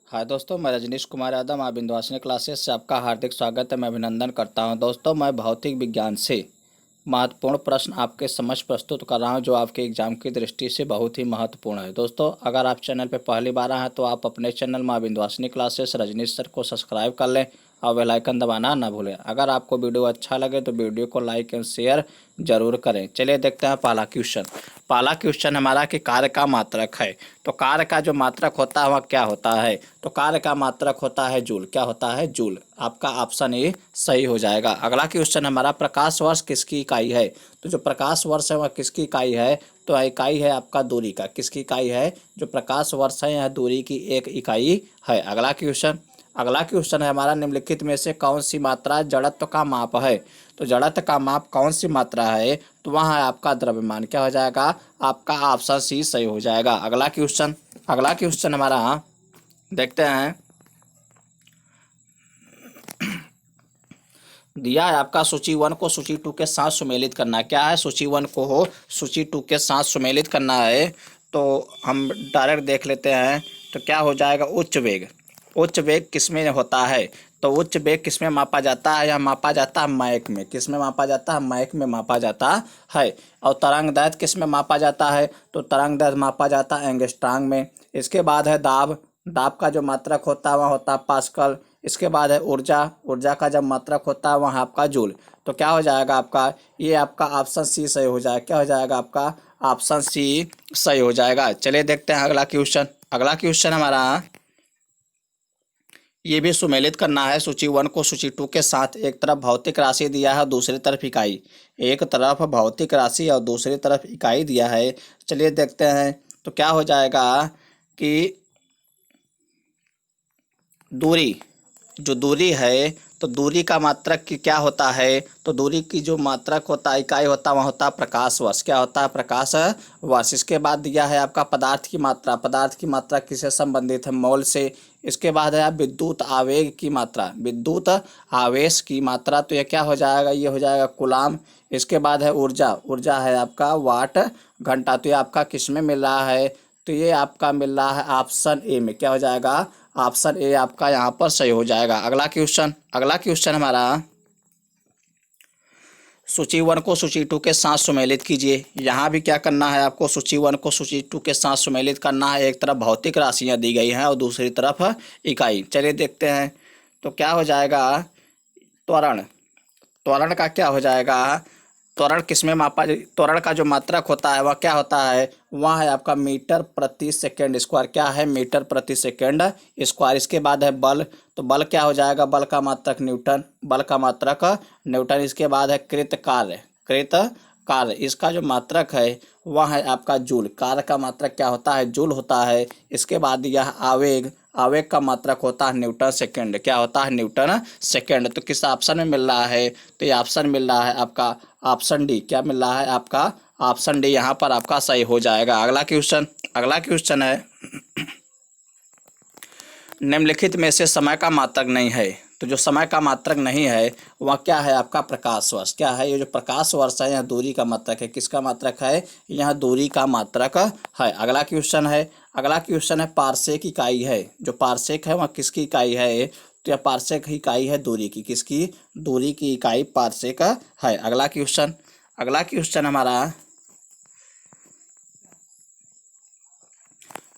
हाय दोस्तों, मैं रजनीश कुमार यादव। मैं बिंदवासिनी क्लासेस से आपका हार्दिक स्वागत है। मैं अभिनंदन करता हूं। दोस्तों, मैं भौतिक विज्ञान से महत्वपूर्ण प्रश्न आपके समक्ष प्रस्तुत कर रहा हूं, जो आपके एग्जाम की दृष्टि से बहुत ही महत्वपूर्ण है। दोस्तों, अगर आप चैनल पर पहली बार आए हैं तो आप अपने चैनल माँ बिंदवासिनी क्लासेस रजनीश सर को सब्सक्राइब कर लें और बेल आइकन दबाना ना भूलें। अगर आपको वीडियो अच्छा लगे तो वीडियो को लाइक एंड शेयर जरूर करें। चलिए देखते हैं पहला क्वेश्चन। पहला क्वेश्चन हमारा कि कार्य का मात्रक है। तो कार्य का जो मात्रक होता है वह क्या होता है? तो कार्य का मात्रक होता है जूल। क्या होता है? जूल। आपका ऑप्शन ए सही हो जाएगा। अगला क्वेश्चन हमारा, प्रकाश वर्ष किसकी इकाई है? तो जो प्रकाश वर्ष है वह किसकी इकाई है? तो इकाई है आपका दूरी का। किसकी इकाई है? जो प्रकाश वर्ष है यह दूरी की एक इकाई है। अगला क्वेश्चन है हमारा, निम्नलिखित में से कौन सी मात्रा जड़त्व का माप है? तो जड़त्व का माप कौन सी मात्रा है? तो वहाँ है आपका द्रव्यमान। क्या हो जाएगा? आपका ऑप्शन सी सही हो जाएगा। अगला क्वेश्चन हमारा देखते हैं। दिया है आपका, सूची 1 को सूची 2 के साथ सुमेलित करना। क्या है? सूची 1 को हो सूची 2 के साथ सुमेलित करना है। तो हम डायरेक्ट देख लेते हैं। तो क्या हो जाएगा? उच्च वेग। उच्च वेग किसमें होता है? तो उच्च वेग किसमें मापा जाता है? या मापा जाता है मैक में। किसमें मापा जाता है? मैक में मापा जाता है। और तरंग दैर्ध्य किसमें मापा जाता है? तो तरंग दैर्ध्य मापा जाता है एंगस्ट्रॉम में। इसके बाद है दाब। दाब का जो मात्रक होता है वह होता है पास्कल। इसके बाद है ऊर्जा। ऊर्जा का जब मात्रक होता है वहाँ आपका जूल। तो क्या हो जाएगा आपका? ये आपका ऑप्शन सी सही हो जाएगा। क्या हो जाएगा आपका? ऑप्शन सी सही हो जाएगा। चलिए देखते हैं अगला क्वेश्चन हमारा, ये भी सुमेलित करना है सूची 1 को सूची 2 के साथ। एक तरफ भौतिक राशि दिया है, दूसरी तरफ इकाई। एक तरफ भौतिक राशि और दूसरी तरफ इकाई दिया है। चलिए देखते हैं। तो क्या हो जाएगा कि दूरी, जो दूरी है, तो दूरी का मात्रक की क्या होता है? तो दूरी की जो मात्रक होता है, इकाई होता है, वह होता है प्रकाश वर्ष। क्या होता है? प्रकाश वर्ष। इसके बाद दिया है आपका पदार्थ की मात्रा। पदार्थ की मात्रा किससे संबंधित है? मोल से। इसके बाद है विद्युत आवेग की मात्रा। विद्युत आवेश की मात्रा। तो यह क्या हो जाएगा? ये हो जाएगा कूलाम। इसके बाद है ऊर्जा। ऊर्जा है आपका वाट घंटा। तो ये आपका किस में मिल रहा है? तो ये आपका मिल रहा है ऑप्शन ए में। क्या हो जाएगा? ऑप्शन ए आपका यहाँ पर सही हो जाएगा। अगला क्वेश्चन हमारा, सूची 1 को सूची 2 के साथ सुमेलित कीजिए। यहाँ भी क्या करना है आपको? सूची 1 को सूची 2 के साथ सुमेलित करना है। एक तरफ भौतिक राशियाँ दी गई हैं और दूसरी तरफ इकाई। चलिए देखते हैं। तो क्या हो जाएगा? त्वरण। त्वरण का क्या हो जाएगा? त्वरण का जो मात्रक होता है वह क्या होता है? वह है आपका मीटर प्रति सेकंड स्क्वायर। क्या है? मीटर प्रति सेकंड स्क्वायर। इसके बाद है बल। तो बल क्या हो जाएगा? बल का मात्रक न्यूटन। इसके बाद है कृत कार्य, इसका जो मात्रक है वह है आपका जूल। कार्य का मात्रक क्या होता है? जूल होता है। इसके बाद यह आवेग। आवेग का मात्रक होता है न्यूटन सेकंड। क्या होता है? Newton second. तो किस ऑप्शन में मिल रहा है? तो ये ऑप्शन मिल रहा है आपका ऑप्शन डी। क्या मिल रहा है आपका? ऑप्शन डी यहाँ पर आपका सही हो जाएगा। अगला क्वेश्चन है, निम्नलिखित में से समय का मात्रक नहीं है। तो जो समय का मात्रक नहीं है वह क्या है आपका? प्रकाश वर्ष। क्या है? ये जो प्रकाश वर्ष है यह दूरी का मात्रक है। किसका मात्रक है? यह दूरी का मात्रक है। अगला क्वेश्चन है पारसेक इकाई है। जो पारसेक है वह किसकी इकाई है? तो यह पारसेक इकाई है दूरी की। किसकी? दूरी की इकाई पारसेक है। अगला क्वेश्चन हमारा,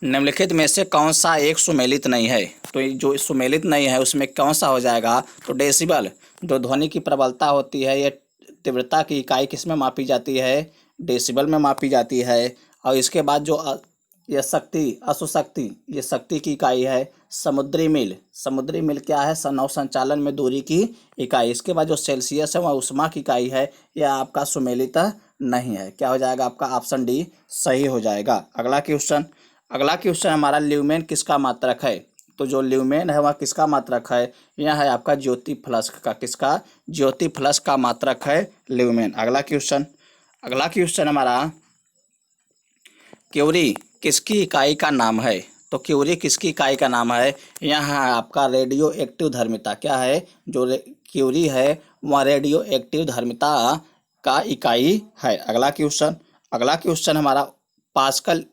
निम्नलिखित में से कौन सा एक सुमेलित नहीं है? तो जो सुमेलित नहीं है उसमें कौन सा हो जाएगा? तो डेसिबल। जो ध्वनि की प्रबलता होती है, ये तीव्रता की इकाई किस में मापी जाती है? डेसिबल में मापी जाती है। और इसके बाद जो यह शक्ति, अशुशक्ति, ये शक्ति की इकाई है समुद्री मील। समुद्री मील क्या है? नौ संचालन में दूरी की इकाई। इसके बाद जो सेल्सियस है वह ऊष्मा की इकाई है। यह आपका सुमेलित नहीं है। क्या हो जाएगा आपका? ऑप्शन डी सही हो जाएगा। अगला क्वेश्चन हमारा, ल्यूमेन किसका मात्रक है? तो जो ल्यूमेन है वह किसका मात्रक है? यह है आपका ज्योति फ्लक्स का। किसका? ज्योति फ्लक्स का मात्रक है ल्यूमेन। अगला क्वेश्चन हमारा, क्यूरी किसकी इकाई का नाम है? तो क्यूरी किसकी इकाई का नाम है? यह है आपका रेडियो एक्टिव धर्मिता। क्या है? जो क्यूरी है वह रेडियो एक्टिव धर्मिता का इकाई है। अगला क्वेश्चन हमारा, पास्कल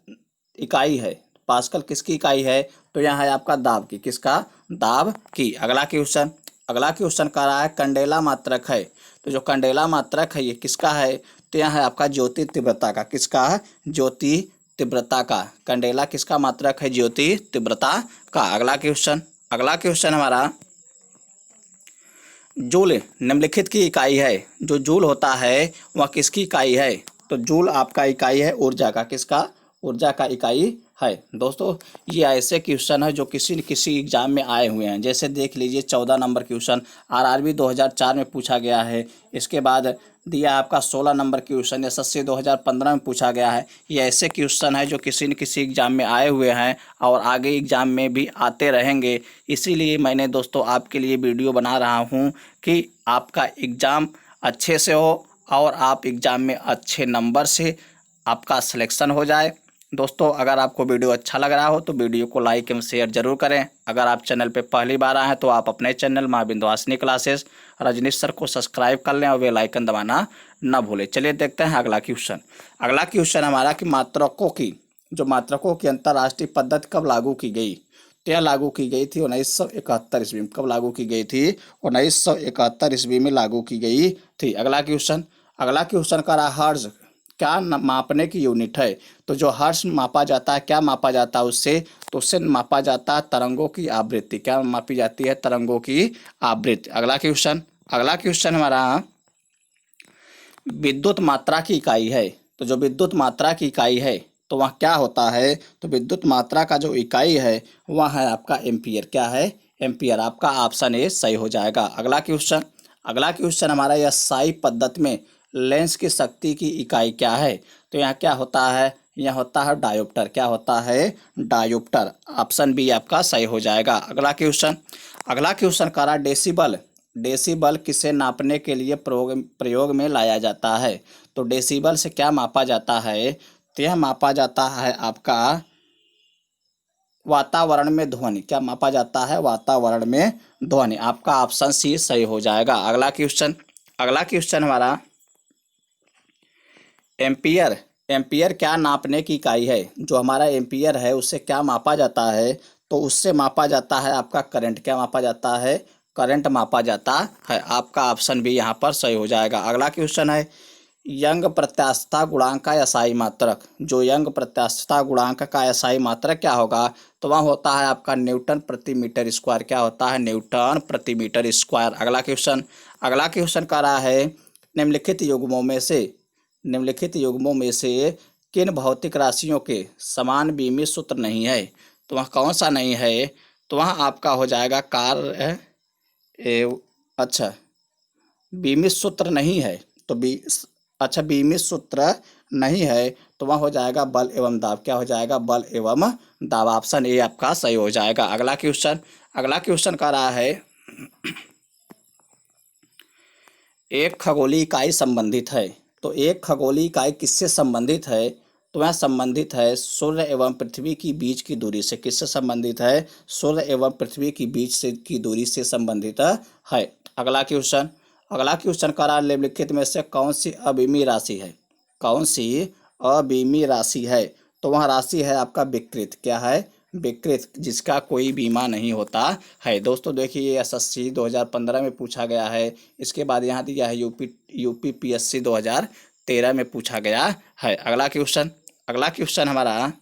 इकाई है। पास्कल किसकी इकाई है? तो यहाँ है आपका दाब की, किसका, दाब की। अगला क्वेश्चन कह रहा है कंडेला मात्रक है, तो जो कंडेला मात्रक है ये किसका है, तो यहाँ है आपका ज्योति तीव्रता का, किसका है, ज्योति तीव्रता का। कंडेला किसका मात्रक है, ज्योति तीव्रता का। अगला क्वेश्चन हमारा, जूल निम्नलिखित की इकाई है। जो जूल होता है वह किसकी इकाई है, तो जूल आपका इकाई है ऊर्जा का, किसका, ऊर्जा का इकाई है। दोस्तों ये ऐसे क्वेश्चन है जो किसी न किसी एग्जाम में आए हुए हैं। जैसे देख लीजिए 14 नंबर क्वेश्चन आरआरबी 2004 में पूछा गया है। इसके बाद दिया आपका 16 नंबर क्वेश्चन एसएससी 2015 में पूछा गया है। ये ऐसे क्वेश्चन है जो किसी न किसी एग्जाम में आए हुए हैं और आगे एग्जाम में भी आते रहेंगे। इसीलिए मैंने दोस्तों आपके लिए वीडियो बना रहा हूँ कि आपका एग्ज़ाम अच्छे से हो और आप एग्ज़ाम में अच्छे नंबर से आपका सिलेक्शन हो जाए। दोस्तों अगर आपको वीडियो अच्छा लग रहा हो तो वीडियो को लाइक एवं शेयर जरूर करें। अगर आप चैनल पे पहली बार आए हैं तो आप अपने चैनल माँ विंध्यवासिनी क्लासेस रजनीश सर को सब्सक्राइब कर लें और बेल आइकन दबाना न भूलें। चलिए देखते हैं अगला क्वेश्चन हमारा कि मात्रकों की अंतर्राष्ट्रीय पद्धति कब लागू की गई। तो यह लागू की गई थी 1971 ईस्वी में। कब लागू की गई थी, 1971 ईस्वी में लागू की गई थी। अगला क्वेश्चन का रहा हर्ट्ज क्या मापने की यूनिट है। तो जो हर्ट्ज मापा जाता है, क्या मापा जाता है उससे, तो उससे मापा जाता है तरंगों की आवृत्ति। क्या मापी जाती है, तरंगों की आवृत्ति। अगला क्वेश्चन हमारा विद्युत मात्रा की इकाई है। तो जो विद्युत मात्रा की इकाई है तो वह क्या होता है, तो विद्युत मात्रा का जो इकाई है वह है आपका एम्पियर। क्या है, एम्पियर। आपका ऑप्शन ए सही हो जाएगा। अगला क्वेश्चन हमारा यह SI पद्धति में लेंस की शक्ति की इकाई क्या है। तो यहाँ क्या होता है, यह होता है डायोप्टर। क्या होता है, डायोप्टर। ऑप्शन बी आपका सही हो जाएगा। अगला क्वेश्चन का रहा डेसिबल किसे नापने के लिए प्रयोग में लाया जाता है। तो डेसिबल से क्या मापा जाता है, तो यह मापा जाता है आपका वातावरण में ध्वनि। क्या मापा जाता है, वातावरण में ध्वनि। आपका ऑप्शन सी सही हो जाएगा। अगला क्वेश्चन हमारा एम्पियर क्या नापने की इकाई है। जो हमारा एम्पियर है उससे क्या मापा जाता है, तो उससे मापा जाता है आपका करंट। क्या मापा जाता है, करंट मापा जाता है। आपका ऑप्शन भी यहाँ पर सही हो जाएगा। अगला क्वेश्चन है यंग प्रत्यास्थता गुणांक का SI मात्रक। जो यंग प्रत्यास्थता गुणांक का SI मात्रक क्या होगा, तो वह होता है आपका न्यूटन प्रति मीटर स्क्वायर। क्या होता है, न्यूटन प्रति मीटर स्क्वायर। अगला क्वेश्चन का रहा है निम्नलिखित युग्मों में से किन भौतिक राशियों के समान बीमित सूत्र नहीं है। तो वह कौन सा नहीं है, तो वह आपका हो जाएगा बीमित सूत्र नहीं है। तो बीमित सूत्र नहीं है तो वह हो जाएगा बल एवं दाब। क्या हो जाएगा, बल एवं दाब। ऑप्शन ए आपका सही हो जाएगा। अगला क्वेश्चन का रहा है एक खगोलीय इकाई संबंधित है। तो एक खगोलीय इकाई किससे संबंधित है, तो वह संबंधित है सूर्य एवं पृथ्वी की बीच की दूरी से। किससे संबंधित है, सूर्य एवं पृथ्वी की बीच से की दूरी से संबंधित है। अगला क्वेश्चन का रहा निम्नलिखित में से कौन सी अविमीय राशि है। तो वह राशि है आपका विकृत। क्या है, विकृत, जिसका कोई बीमा नहीं होता है। दोस्तों देखिए ये SSC 2015 में पूछा गया है। इसके बाद यहाँ दिया है यूपी PSC 2013 में पूछा गया है। अगला क्वेश्चन हमारा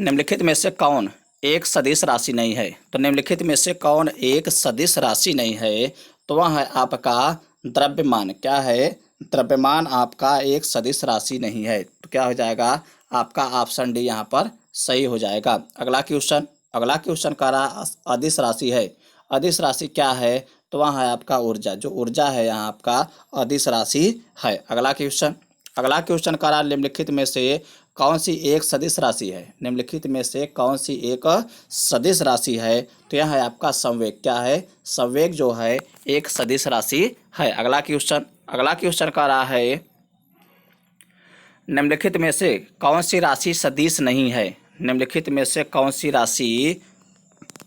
निम्नलिखित में से कौन एक सदिश राशि नहीं है। तो निम्नलिखित में से कौन एक सदिश राशि नहीं है, तो वह है आपका द्रव्यमान। क्या है, द्रव्यमान आपका एक सदिश राशि नहीं है। तो क्या हो जाएगा, आपका ऑप्शन डी यहाँ पर सही हो जाएगा। अगला क्वेश्चन का रहा अदिश राशि है। अदिश राशि क्या है, तो वह है आपका ऊर्जा। जो ऊर्जा है यहाँ आपका अदिश राशि है। अगला क्वेश्चन का रहा निम्नलिखित में से कौन सी एक सदिश राशि है। निम्नलिखित में से कौन सी एक सदिश राशि है, तो यह है आपका संवेग। क्या है, संवेग जो है एक सदिश राशि है। अगला क्वेश्चन का रहा है निम्नलिखित में से कौन सी राशि सदिश नहीं है। निम्नलिखित में से कौन सी राशि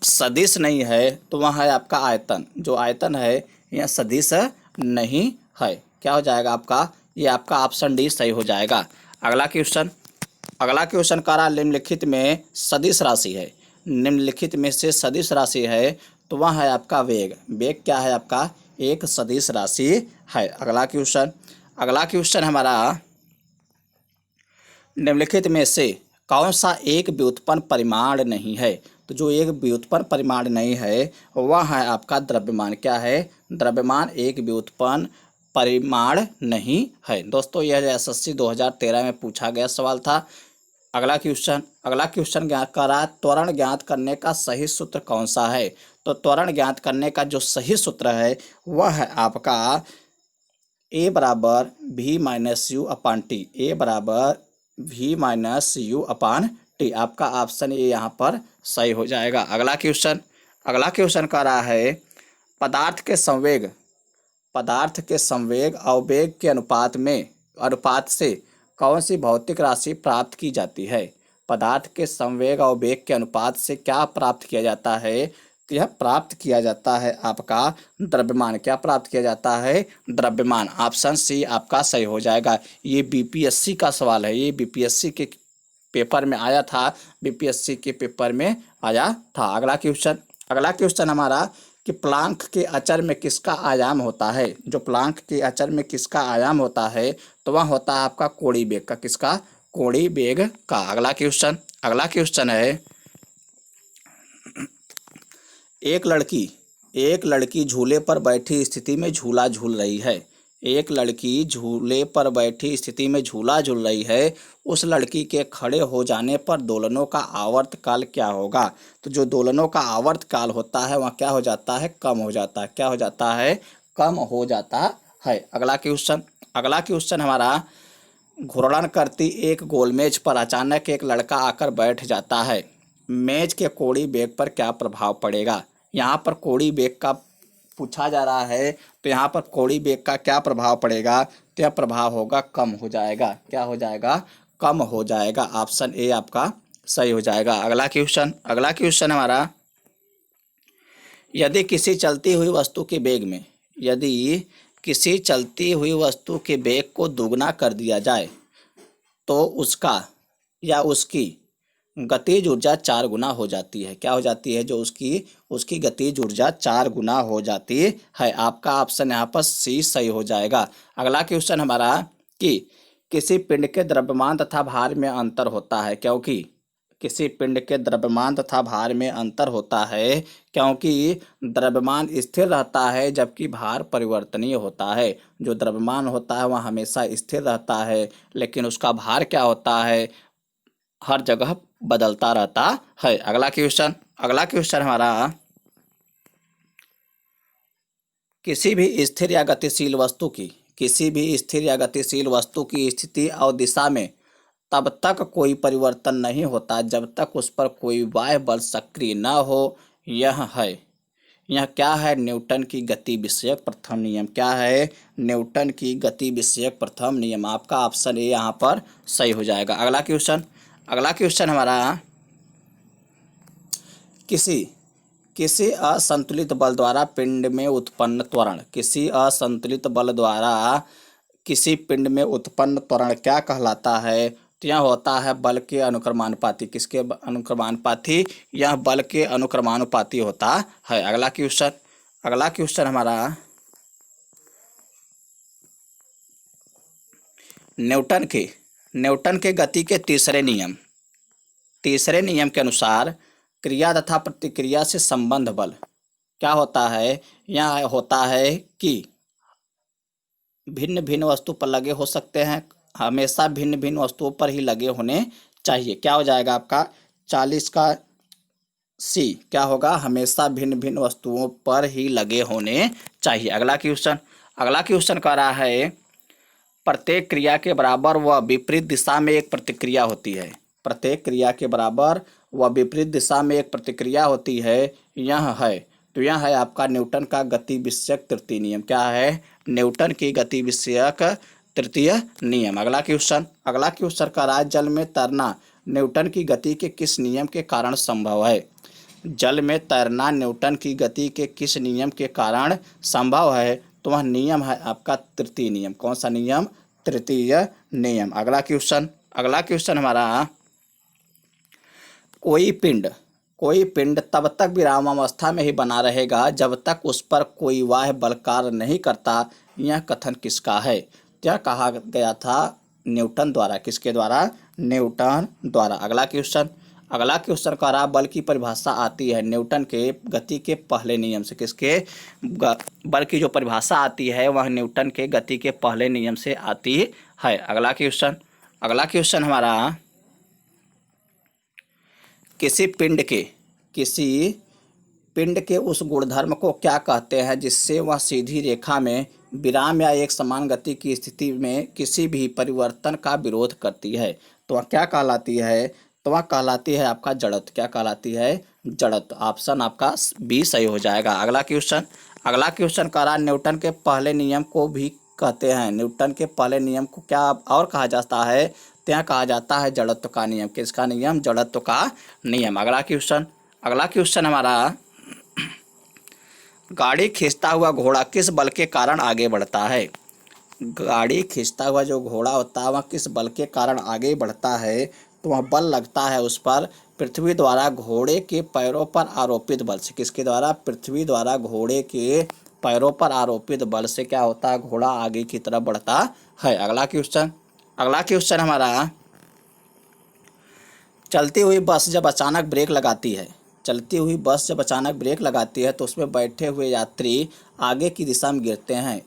सदिश नहीं है, तो वह है आपका आयतन। जो आयतन है यह सदिश नहीं है। क्या हो जाएगा आपका, ये आपका ऑप्शन डी सही हो जाएगा। अगला क्वेश्चन कह रहा निम्नलिखित में सदिश राशि है, निम्नलिखित में से सदिश राशि है तो वह है आपका वेग। वेग क्या है आपका? एक सदिश राशि है। अगला क्वेश्चन हमारा निम्नलिखित में से कौन सा एक व्युत्पन्न परिमाण नहीं है? तो जो एक व्युत्पन्न परिमाण नहीं है वह है आपका द्रव्यमान। क्या है? द्रव्यमान एक व्युत्पन्न परिमाण नहीं है। दोस्तों यह एसएससी 2013 में पूछा गया सवाल था। अगला क्वेश्चन ज्ञात करा, त्वरण ज्ञात करने का सही सूत्र कौन सा है? तो त्वरण ज्ञात करने का जो सही सूत्र है वह है आपका A बराबर V minus you upon T. A बराबर V minus you upon T. आपका ऑप्शन ए यहाँ पर सही हो जाएगा। अगला क्वेश्चन कह रहा है पदार्थ के संवेग और वेग के अनुपात से कौन सी भौतिक राशि प्राप्त की जाती है? पदार्थ के संवेग और वेग के अनुपात से क्या प्राप्त किया जाता है? तो यह प्राप्त किया जाता है आपका द्रव्यमान। क्या प्राप्त किया जाता है? द्रव्यमान। ऑप्शन सी आपका सही हो जाएगा। ये बीपीएससी का सवाल है, ये बीपीएससी के पेपर में आया था, बीपीएससी के पेपर में आया था। अगला क्वेश्चन हमारा कि प्लांक के अचर में किसका आयाम होता है? जो प्लांक के अचर में किसका आयाम होता है तो वह होता है आपका कोणीय वेग का। किसका? कोणीय वेग का। अगला क्वेश्चन है एक लड़की झूले पर बैठी स्थिति में झूला झूल रही है। एक लड़की झूले पर बैठी स्थिति में झूला झूल रही है। उस लड़की के खड़े हो जाने पर दोलनों का आवर्तकाल क्या होगा? तो जो दोलनों का आवर्तकाल होता है वह क्या हो जाता है? कम हो जाता है। क्या हो जाता है? कम हो जाता है। अगला क्वेश्चन हमारा घूर्णन करती एक गोल मेज पर अचानक एक लड़का आकर बैठ जाता है। मेज के कोणीय वेग पर क्या प्रभाव पड़ेगा? यहाँ पर कोणीय वेग का पूछा जा रहा है तो यहाँ पर कोणीय वेग का क्या प्रभाव पड़ेगा? तो यह प्रभाव होगा कम हो जाएगा। क्या हो जाएगा? कम हो जाएगा। ऑप्शन ए आपका सही हो जाएगा। अगला क्वेश्चन हमारा यदि किसी चलती हुई वस्तु के वेग को दुगना कर दिया जाए तो उसका या उसकी गतिज ऊर्जा 4 गुना हो जाती है। क्या हो जाती है? जो उसकी गतिज ऊर्जा 4 गुना हो जाती है। आपका ऑप्शन यहाँ पर सी सही हो जाएगा। अगला क्वेश्चन हमारा कि किसी पिंड के द्रव्यमान तथा भार में अंतर होता है क्योंकि किसी पिंड के द्रव्यमान तथा भार में अंतर होता है क्योंकि द्रव्यमान स्थिर रहता है जबकि भार परिवर्तनीय होता है। जो द्रव्यमान होता है वह हमेशा स्थिर रहता है लेकिन उसका भार क्या होता है? हर जगह बदलता रहता है। अगला क्वेश्चन हमारा किसी भी स्थिर या गतिशील वस्तु की स्थिति और दिशा में तब तक कोई परिवर्तन नहीं होता जब तक उस पर कोई बाह्य बल सक्रिय न हो। यह क्या है? न्यूटन की गति विषयक प्रथम नियम। क्या है? न्यूटन की गति विषयक प्रथम नियम। आपका ऑप्शन ए यहाँ पर सही हो जाएगा। अगला क्वेश्चन हमारा किसी असंतुलित बल द्वारा पिंड में उत्पन्न त्वरण किसी पिंड में उत्पन्न त्वरण क्या कहलाता है? तो यह होता है बल के अनुक्रमानुपाती। किसके अनुक्रमानुपाती? यह बल के अनुक्रमानुपाती होता है। अगला क्वेश्चन हमारा न्यूटन के गति के तीसरे नियम के अनुसार क्रिया तथा प्रतिक्रिया से संबंध बल क्या होता है? यह होता है कि भिन्न भिन्न वस्तु पर लगे हो सकते हैं, हमेशा भिन्न भिन्न वस्तुओं पर ही लगे होने चाहिए। क्या हो जाएगा आपका? 40 का सी क्या होगा? हमेशा भिन्न भिन्न वस्तुओं पर ही लगे होने चाहिए। अगला क्वेश्चन कह रहा है प्रत्येक क्रिया के बराबर व विपरीत दिशा में एक प्रतिक्रिया होती है। प्रत्येक क्रिया के बराबर व विपरीत दिशा में एक प्रतिक्रिया होती है। यह है आपका न्यूटन का गति विषयक तृतीय नियम। क्या है? न्यूटन की गति विषयक तृतीय नियम। अगला क्वेश्चन का रहा जल में तैरना न्यूटन की गति के किस नियम के कारण संभव है? जल में तैरना न्यूटन की गति के किस नियम के कारण संभव है? तो वह नियम है आपका तृतीय नियम। कौन सा नियम? तृतीय नियम। अगला क्वेश्चन हमारा, कोई पिंड तब तक विरामावस्था में ही बना रहेगा जब तक उस पर कोई बाह्य बल कार्य नहीं करता। यह कथन किसका है? क्या कहा गया था न्यूटन द्वारा? किसके द्वारा? न्यूटन द्वारा। अगला क्वेश्चन का रहा, बल की परिभाषा आती है न्यूटन के गति के पहले नियम से। किसके? बल की जो परिभाषा आती है वह न्यूटन के गति के पहले नियम से आती है। अगला क्वेश्चन हमारा, किसी पिंड के उस गुणधर्म को क्या कहते हैं जिससे वह सीधी रेखा में विराम या एक समान गति की स्थिति में किसी भी परिवर्तन का विरोध करती है? तो वह क्या कहलाती है? तो वह कहलाती है आपका जड़त्व। क्या कहलाती है? जड़त्व। ऑप्शन आपका बी सही हो जाएगा। अगला क्वेश्चन कह रहा, न्यूटन के पहले नियम को भी कहते हैं। न्यूटन के पहले नियम को क्या और कहा जाता है? ત્યાં कहा जाता है जड़त्व का नियम। किसका नियम? जड़त्व का नियम। अगला क्वेश्चन हमारा, गाड़ी खींचता हुआ घोड़ा किस बल के कारण आगे बढ़ता है? गाड़ी खींचता हुआ जो घोड़ा होता है वह किस बल के कारण आगे बढ़ता है? तो वह बल लगता है उस पर पृथ्वी द्वारा घोड़े के पैरों पर आरोपित बल से। किसके द्वारा? पृथ्वी द्वारा घोड़े के पैरों पर आरोपित बल से क्या होता है? घोड़ा आगे की तरफ बढ़ता है। अगला क्वेश्चन हमारा, चलती हुई बस जब अचानक ब्रेक लगाती है तो उसमें बैठे हुए यात्री आगे की दिशा में गिरते हैं।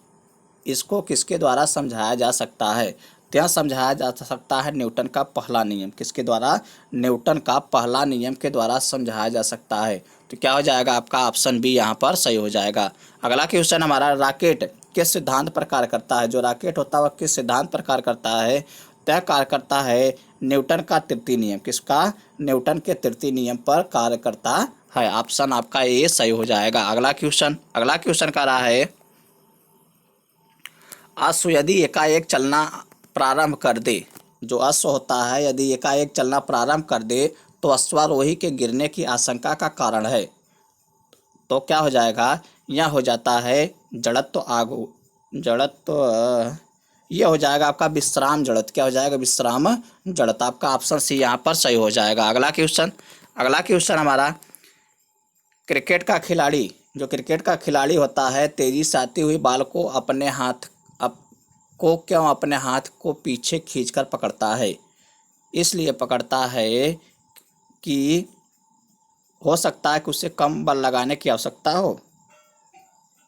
इसको किसके द्वारा समझाया जा सकता है? क्या समझाया जा सकता है? न्यूटन का पहला नियम। किसके द्वारा? न्यूटन का पहला नियम के द्वारा समझाया जा सकता है। तो क्या हो जाएगा आपका? ऑप्शन बी यहाँ पर सही हो जाएगा। अगला क्वेश्चन हमारा, रॉकेट किस सिद्धांत पर कार्य करता है? जो रॉकेट होता है वह किस सिद्धांत पर कार्य करता है? तय कार्य करता है न्यूटन का तृतीय नियम। किसका? न्यूटन के तृतीय नियम पर कार्य करता है। ऑप्शन आपका ए सही हो जाएगा। अगला क्वेश्चन का रहा है, अश्व यदि एकाएक चलना प्रारंभ कर दे, जो अश्व होता है यदि एकाएक चलना प्रारंभ कर दे तो अश्वारोही के गिरने की आशंका का कारण है। तो क्या हो जाएगा? यह हो जाता है यह हो जाएगा आपका विश्राम जड़त्व। क्या हो जाएगा? विश्राम जड़त्व। आपका ऑप्शन सी यहाँ पर सही हो जाएगा। अगला क्वेश्चन हमारा, क्रिकेट का खिलाड़ी होता है तेजी से आती हुई बॉल को अपने हाथ को पीछे खींचकर पकड़ता है। इसलिए पकड़ता है कि हो सकता है कि उसे कम बल लगाने की आवश्यकता हो।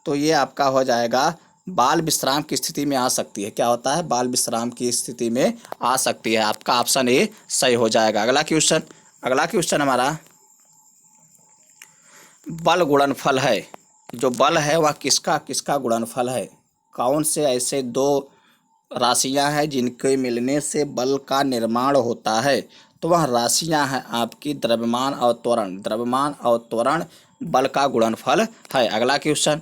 तो ये आपका हो जाएगा बाल विश्राम की स्थिति में आ सकती है। क्या होता है? बाल विश्राम की स्थिति में आ सकती है। आपका ऑप्शन ए सही हो जाएगा। अगला क्वेश्चन हमारा, बल गुणनफल है। जो बल है वह किसका गुणनफल है? कौन से ऐसे दो राशियां हैं जिनके मिलने से बल का निर्माण होता है? तो वह राशियां हैं आपकी द्रव्यमान और त्वरण बल का गुणनफल है। अगला क्वेश्चन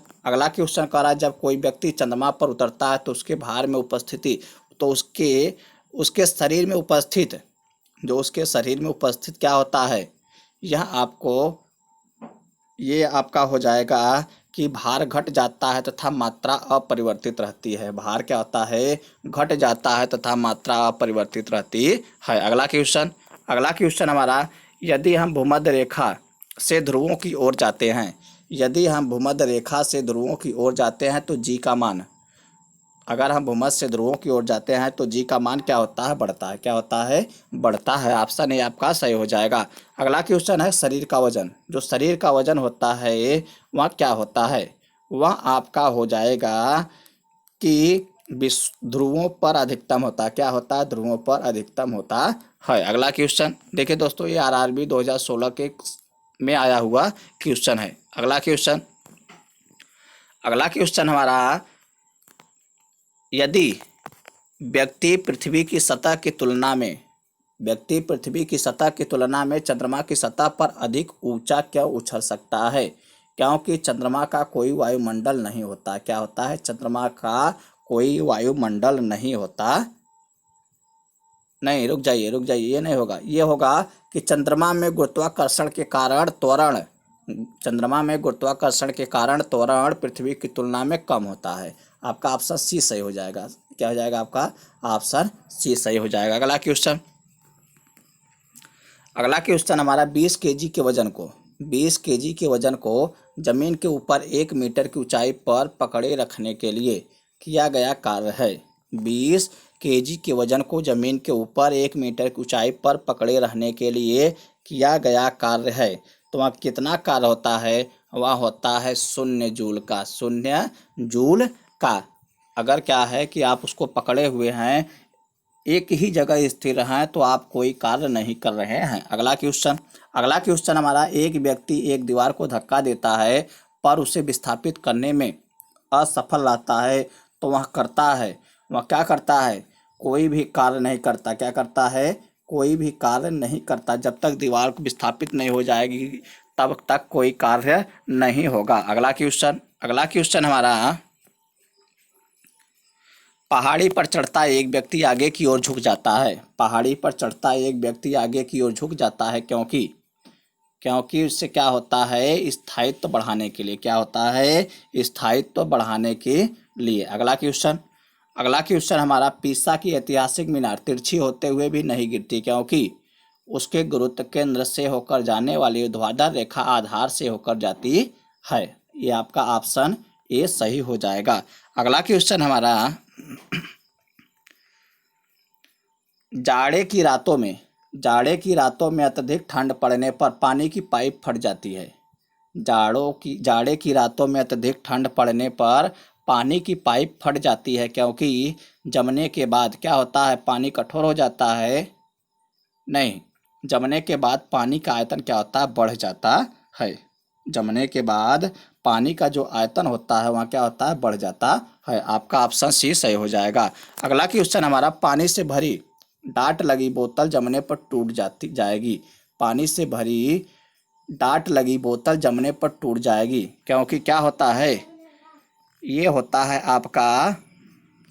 कह रहा है, जब कोई व्यक्ति चंद्रमा पर उतरता है तो उसके भार में उपस्थिति उसके शरीर में उपस्थित क्या होता है? ये आपका हो जाएगा कि भार घट जाता है तथा मात्रा अपरिवर्तित रहती है। भार क्या होता है? घट जाता है तथा मात्रा अपरिवर्तित रहती है। अगला क्वेश्चन हमारा, यदि हम भूमध्य रेखा से ध्रुवों की ओर जाते हैं तो जी का मान, अगर हम भूमध्य से ध्रुवों की ओर जाते हैं तो जी का मान क्या होता है? बढ़ता है। क्या होता है? बढ़ता है। ऑप्शन ए आपका सही हो जाएगा। अगला क्वेश्चन है, शरीर का वजन। जो शरीर का वजन होता है वह क्या होता है? वह आपका हो जाएगा कि ध्रुवों पर अधिकतम होता है। क्या होता है? ध्रुवों पर अधिकतम होता है। अगला क्वेश्चन देखिए दोस्तों, ये आरआरबी 2016 के में आया हुआ क्वेश्चन है। अगला क्वेश्चन हमारा, यदि व्यक्ति पृथ्वी की सतह की तुलना में चंद्रमा की सतह पर अधिक ऊंचा क्यों उछल सकता है? क्योंकि चंद्रमा का कोई वायुमंडल नहीं होता। क्या होता है? चंद्रमा का कोई वायुमंडल नहीं होता। नहीं, रुक जाइए, ये नहीं होगा। ये होगा कि चंद्रमा में गुरुत्वाकर्षण के कारण त्वरण पृथ्वी की तुलना में कम होता है। आपका ऑप्शन सी सही हो जाएगा। क्या हो जाएगा आपका ऑप्शन सी सही हो जाएगा। अगला क्वेश्चन हमारा 20 केजी के वजन को जमीन के ऊपर 1 मीटर की ऊंचाई पर पकड़े रखने के लिए किया गया कार्य है। 20 केजी के वजन को जमीन के ऊपर 1 मीटर की ऊंचाई पर पकड़े रहने के लिए किया गया कार्य है। तो वहाँ कितना कार्य होता है? वह होता है 0 जूल का। अगर क्या है कि आप उसको पकड़े हुए हैं, एक ही जगह स्थिर हैं, तो आप कोई कार्य नहीं कर रहे हैं। अगला क्वेश्चन हमारा, एक व्यक्ति एक दीवार को धक्का देता है पर उसे विस्थापित करने में असफल रहता है, तो वह क्या करता है? कोई भी कार्य नहीं करता। क्या करता है? कोई भी कार्य नहीं करता। जब तक दीवार को विस्थापित नहीं हो जाएगी तब तक कोई कार्य नहीं होगा। अगला क्वेश्चन हमारा, पहाड़ी पर चढ़ता एक व्यक्ति आगे की ओर झुक जाता है। पहाड़ी पर चढ़ता एक व्यक्ति आगे की ओर झुक जाता है क्योंकि उससे क्या होता है? स्थायित्व बढ़ाने के लिए। क्या होता है? स्थायित्व बढ़ाने के लिए। अगला क्वेश्चन हमारा, पीसा की ऐतिहासिक मीनार तिरछी होते हुए भी नहीं गिरती क्योंकि उसके गुरुत्व केंद्र से होकर जाने वाली ऊर्ध्वाधर रेखा आधार से होकर जाती है। ये आपका ऑप्शन ए सही हो जाएगा। अगला क्वेश्चन हमारा, जाड़े की रातों में अत्यधिक ठंड पड़ने पर पानी की पाइप फट जाती है। जाड़े की रातों में अत्यधिक ठंड पड़ने पर पानी की पाइप फट जाती है क्योंकि जमने के बाद क्या होता है? पानी कठोर हो जाता है। नहीं, जमने के बाद पानी का आयतन क्या होता है? बढ़ जाता है। जमने के बाद पानी का जो आयतन होता है वहाँ क्या होता है? बढ़ जाता है। आपका ऑप्शन सी सही हो जाएगा। अगला क्वेश्चन हमारा, पानी से भरी डाट लगी बोतल जमने पर टूट जाएगी। पानी से भरी डाट लगी बोतल जमने पर टूट जाएगी क्योंकि क्या होता है? ये होता है आपका,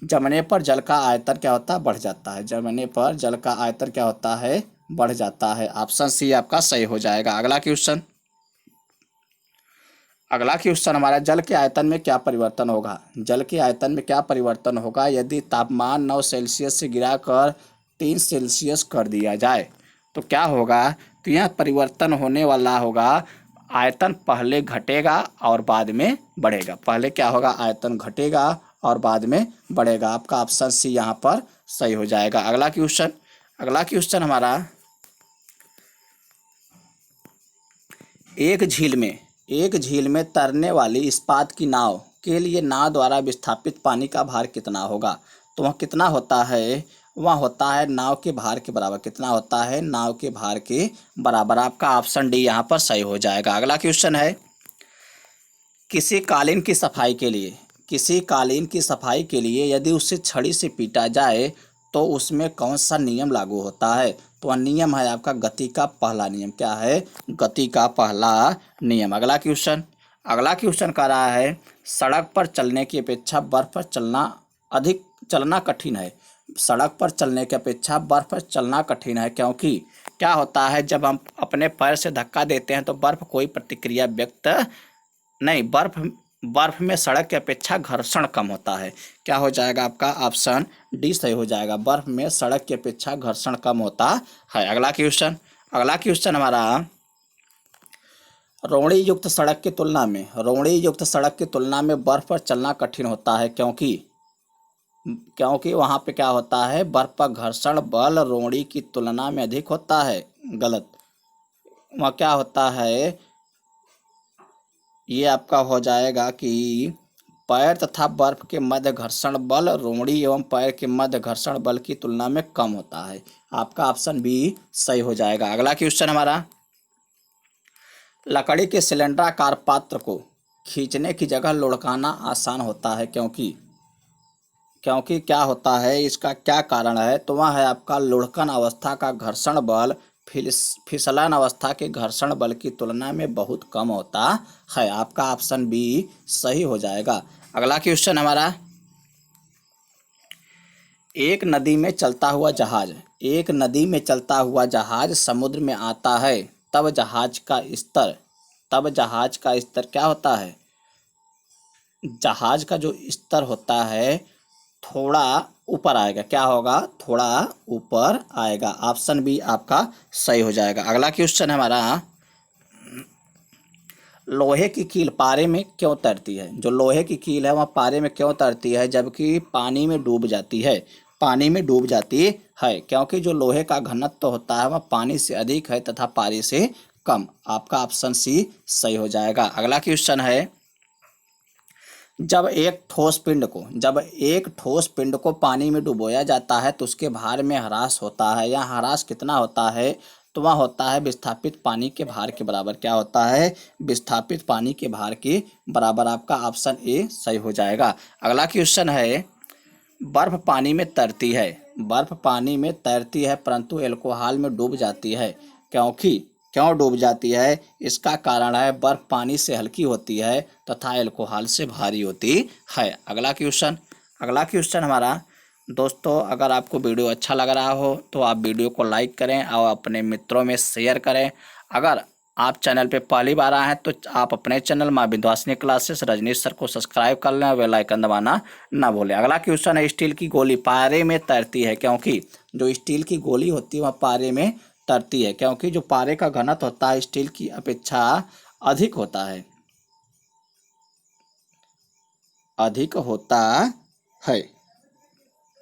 जमने पर जल का आयतन क्या होता है? बढ़ जाता है। जमने पर जल का आयतन क्या होता है? बढ़ जाता है। ऑप्शन सी आपका सही हो जाएगा। अगला क्वेश्चन हमारा, जल के आयतन में क्या परिवर्तन होगा? जल के आयतन में क्या परिवर्तन होगा यदि तापमान 9 सेल्सियस से गिराकर 3 सेल्सियस कर दिया जाए? तो क्या होगा? तो यह परिवर्तन होने वाला होगा, आयतन पहले घटेगा और बाद में बढ़ेगा। पहले क्या होगा? आयतन घटेगा और बाद में बढ़ेगा। आपका ऑप्शन सी यहाँ पर सही हो जाएगा। अगला क्वेश्चन हमारा, एक झील में तैरने वाली इस्पात की नाव के लिए नाव द्वारा विस्थापित पानी का भार कितना होगा? तो वह कितना होता है? वह होता है नाव के भार के बराबर। कितना होता है? नाव के भार के बराबर। आपका ऑप्शन डी यहाँ पर सही हो जाएगा। अगला क्वेश्चन है, किसी कालीन की सफाई के लिए यदि उसे छड़ी से पीटा जाए तो उसमें कौन सा नियम लागू होता है? तो वह नियम है आपका गति का पहला नियम। क्या है? गति का पहला नियम। अगला क्वेश्चन कह रहा है, सड़क पर चलने की अपेक्षा बर्फ पर चलना कठिन है। सड़क पर चलने की अपेक्षा बर्फ पर चलना कठिन है क्योंकि क्या होता है? जब हम अपने पैर से धक्का देते हैं तो बर्फ कोई प्रतिक्रिया व्यक्त नहीं, बर्फ में सड़क की अपेक्षा घर्षण कम होता है। क्या हो जाएगा? आपका ऑप्शन डी सही हो जाएगा। बर्फ में सड़क की अपेक्षा घर्षण कम होता है। अगला क्वेश्चन हमारा, रोड़ी युक्त सड़क की तुलना में बर्फ पर चलना कठिन होता है क्योंकि वहाँ पे क्या होता है? बर्फ पर घर्षण बल रोड़ी की तुलना में अधिक होता है। गलत। वहाँ क्या होता है? ये आपका हो जाएगा कि पैर तथा बर्फ के मध्य घर्षण बल रोड़ी एवं पैर के मध्य घर्षण बल की तुलना में कम होता है। आपका ऑप्शन बी सही हो जाएगा। अगला क्वेश्चन हमारा, लकड़ी के सिलेंडराकार पात्र को खींचने की जगह लुढ़काना आसान होता है क्योंकि क्या होता है? इसका क्या कारण है? तो वह है आपका लुढ़कन अवस्था का घर्षण बल फिसलन अवस्था के घर्षण बल की तुलना में बहुत कम होता है। आपका ऑप्शन बी सही हो जाएगा। अगला क्वेश्चन हमारा, एक नदी में चलता हुआ जहाज समुद्र में आता है, तब जहाज का स्तर क्या होता है? जहाज का जो स्तर होता है थोड़ा ऊपर आएगा। क्या होगा? थोड़ा ऊपर आएगा। ऑप्शन बी आपका सही हो जाएगा। अगला क्वेश्चन हमारा, लोहे की कील पारे में क्यों तैरती है? जो लोहे की कील है वह पारे में क्यों तैरती है जबकि पानी में डूब जाती है? पानी में डूब जाती है क्योंकि जो लोहे का घनत्व होता है वह पानी से अधिक है तथा पानी से कम। आपका ऑप्शन सी सही हो जाएगा। अगला क्वेश्चन है, जब एक ठोस पिंड को पानी में डुबोया जाता है तो उसके भार में ह्रास होता है। यह ह्रास कितना होता है? तो वह होता है विस्थापित पानी के भार के बराबर। क्या होता है? विस्थापित पानी के भार के बराबर। आपका ऑप्शन ए सही हो जाएगा। अगला क्वेश्चन है, बर्फ पानी में तैरती है। बर्फ पानी में तैरती है परंतु एल्कोहल में डूब जाती है। क्यों डूब जाती है? इसका कारण है बर्फ पानी से हल्की होती है तथा एल्कोहल से भारी होती है। अगला क्वेश्चन हमारा, दोस्तों अगर आपको वीडियो अच्छा लग रहा हो तो आप वीडियो को लाइक करें और अपने मित्रों में शेयर करें। अगर आप चैनल पे पहली बार आए हैं तो आप अपने चैनल माँ विंध्यवासिनी क्लासेस रजनीश सर को सब्सक्राइब कर लें और बेल आइकन दबाना ना भूलें। अगला क्वेश्चन है, स्टील की गोली पारे में तैरती है क्योंकि जो स्टील की गोली होती है वह पारे में तैरती है क्योंकि जो पारे का घनत्व होता है स्टील की अपेक्षा अधिक होता है।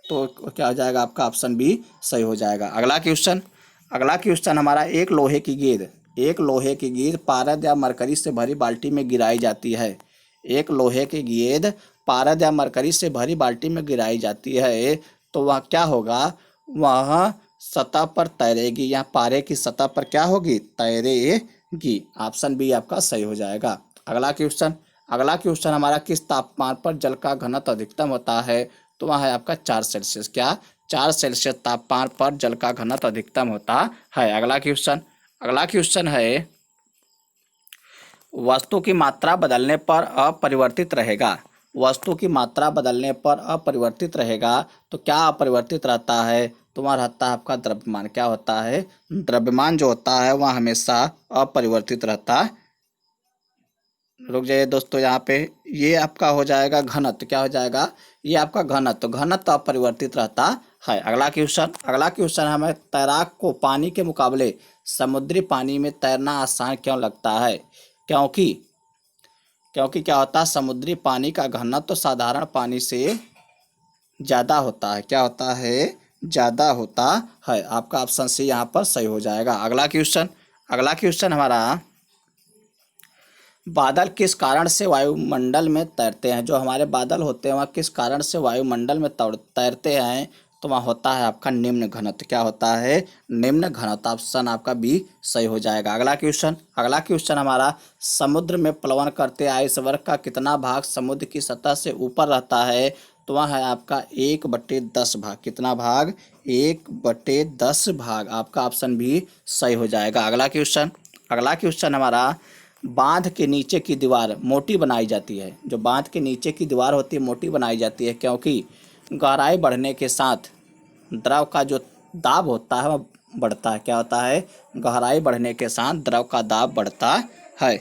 तो क्या हो जाएगा? आपका ऑप्शन बी सही हो जाएगा। अगला क्वेश्चन हमारा, एक लोहे की गेंद पारद या मरकरी से भरी बाल्टी में गिराई जाती है। एक लोहे की गेंद पारद या मरकरी से भरी बाल्टी में गिराई जाती है तो वह क्या होगा? वह सतह पर तैरेगी। यहाँ पारे की सतह पर क्या होगी? तैरेगी। ऑप्शन बी आपका सही हो जाएगा। अगला क्वेश्चन हमारा, किस तापमान पर जल का घनत्व अधिकतम होता है? तो वह है आपका 4 सेल्सियस। क्या? 4 सेल्सियस तापमान पर जल का घनत्व अधिकतम होता है। अगला क्वेश्चन है, वस्तु की मात्रा बदलने पर अपरिवर्तित रहेगा। वस्तु की मात्रा बदलने पर अपरिवर्तित रहेगा तो क्या अपरिवर्तित रहता है? तो वह रहता है आपका द्रव्यमान। क्या होता है? द्रव्यमान जो होता है वह हमेशा अपरिवर्तित रहता है। रुक जाइए दोस्तों, यहाँ पे ये आपका हो जाएगा घनत्व। क्या हो जाएगा? ये आपका घनत्व अपरिवर्तित रहता है। अगला क्वेश्चन हमें, तैराक को पानी के मुकाबले समुद्री पानी में तैरना आसान क्यों लगता है? क्योंकि क्योंकि क्या होता है? समुद्री पानी का घनत्व साधारण पानी से ज़्यादा होता है। क्या होता है? ज़्यादा होता है। आपका ऑप्शन सी यहाँ पर सही हो जाएगा। अगला क्वेश्चन हमारा, बादल किस कारण से वायुमंडल में तैरते हैं? जो हमारे बादल होते हैं वह किस कारण से वायुमंडल में तैरते हैं? तो वह होता है आपका निम्न घनत्व। क्या होता है? निम्न घनत्व। ऑप्शन आपका बी सही हो जाएगा। अगला क्वेश्चन हमारा, समुद्र में प्लवन करते आइसबर्ग का कितना भाग समुद्र की सतह से ऊपर रहता है? तो वह है आपका 1/10 भाग। कितना भाग? 1/10 भाग। आपका ऑप्शन भी सही हो जाएगा। अगला क्वेश्चन हमारा, बांध के नीचे की दीवार मोटी बनाई जाती है। जो बांध के नीचे की दीवार होती है मोटी बनाई जाती है क्योंकि गहराई बढ़ने के साथ द्रव का जो दाब होता है वह बढ़ता है। क्या होता है? गहराई बढ़ने के साथ द्रव का दाब बढ़ता है।